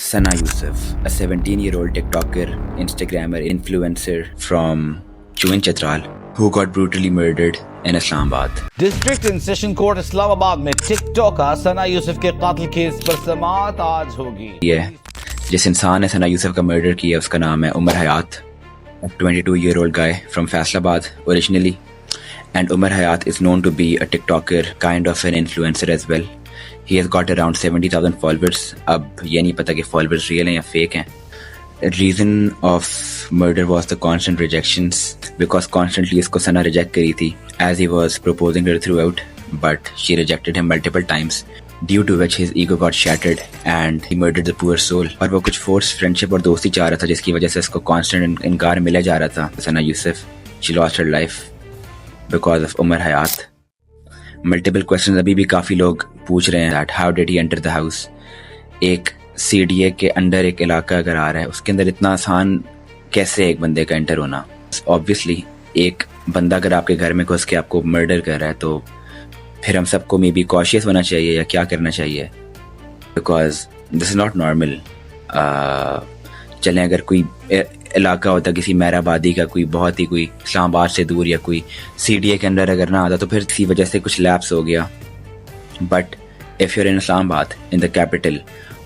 Sana Yusuf, a 17-year-old TikToker, Instagrammer, influencer from Chuin Chitral, who got brutally murdered in Islamabad. District in session court Islamabad में TikToker सना यूसुफ के कातिल case पर समाअत आज होगी। जिस इंसान ने सना यूसुफ का मर्डर किया उसका नाम है उमर हयात, a 22-year-old guy from Faisalabad originally, and Umar Hayat is known to be a TikToker, kind of an influencer as well. He has got around 70,000 followers. अब ये नहीं पता कि followers real हैं या fake हैं. The reason of murder was the constant rejections, because constantly इसको सना reject करी थी as he was proposing her throughout, but she rejected him multiple times, due to which his ego got shattered and he murdered the poor soul. और वो कुछ forced friendship और दोस्ती चाह रहा था जिसकी वजह से इसको constant इनकार मिले जा रहा था. सना Yusuf, she lost her life because of Umar Hayat. Multiple questions अभी भी काफ़ी लोग पूछ रहे हैं that how did he enter the house. एक CDA के अंडर एक इलाका अगर आ रहा है उसके अंदर इतना आसान कैसे एक बंदे का एंटर होना. Obviously एक बंदा अगर आपके घर में घुस के आपको मर्डर कर रहा है तो फिर हम सबको मे बी कॉशियस होना चाहिए या क्या करना चाहिए, because this is not normal. चलें अगर कोई इलाका होता किसी महराबादी का, कोई बहुत ही कोई इस्लामाबाद से दूर या कोई CDA के अंदर अगर ना आता तो फिर किसी वजह से कुछ लैप्स हो गया. But if you're in Islamabad in the capital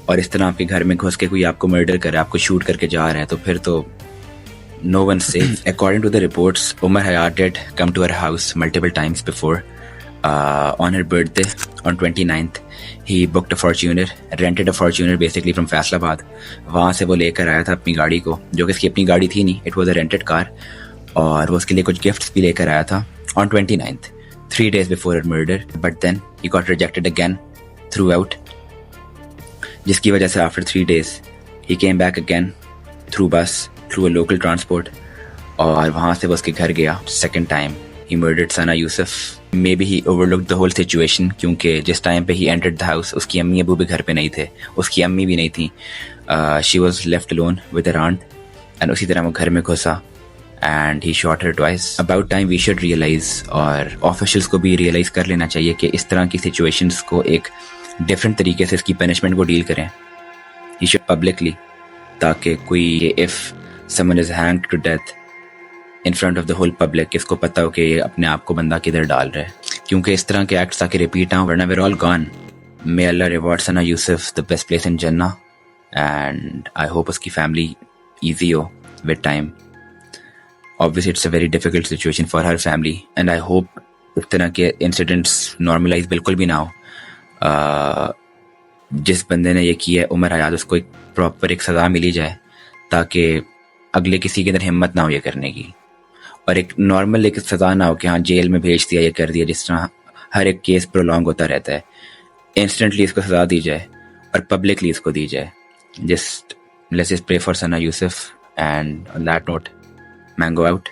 और इस तरह आपके घर में घुस के कोई आपको मर्डर कर रहा है, आपको शूट करके जा रहा है, तो फिर तो no one safe. According to the reports, Umar Hayat did come to her house multiple times before. On her birthday on 29th, he booked a Fortuner, rented a Fortuner basically from Faisalabad. वहाँ से वो लेकर आया था अपनी गाड़ी को, जो कि इसकी अपनी गाड़ी थी नहीं, it was a rented car, और वो उसके लिए कुछ गिफ्ट्स भी लेकर आया था on 29th, 3 days before her murder. But then he got rejected again throughout, जिसकी वजह से after 3 days he came back again through bus, through a local transport, और वहाँ से वो उसके घर गया. Second time he murdered Sana Yusuf. Maybe he overlooked the whole situation, क्योंकि जिस टाइम पे he entered the house उसकी अम्मी अबू भी घर पे नहीं थे, उसकी अम्मी भी नहीं थी. She was left alone with her aunt, and उसी तरह वो घर में घुसा and he shot her twice. About time we should realize, और officials को भी realize कर लेना चाहिए कि इस तरह की situations को एक different तरीके से इसकी punishment को deal करें. He should publicly, ताकि कोई if someone is hanged to death in front of the whole public, इसको पता हो कि ये अपने आप को बंदा किधर डाल रहा है, क्योंकि इस तरह के एक्ट्स ताकि रिपीट आऊँ, वरना we're all gone. May Allah reward Sana Yusuf the best place in Jannah, and I hope उसकी family easy हो with time. Obviously it's a very difficult situation for her family, and I hope इस तरह के incidents normalize बिल्कुल भी ना हो. जिस बंदे ने ये किया है उमर हयात, उसको एक प्रॉपर एक सज़ा मिली जाए ताकि अगले किसी के अंदर हिम्मत ना हो ये करने की, और एक नॉर्मल एक सज़ा ना हो कि हाँ जेल में भेज दिया, ये कर दिया, जिस तरह हर एक केस प्रोलॉन्ग होता रहता है. इंस्टेंटली इसको सज़ा दी जाए और पब्लिकली इसको दी जाए. Just let's pray for Sana Yusuf, and on that note, man go out.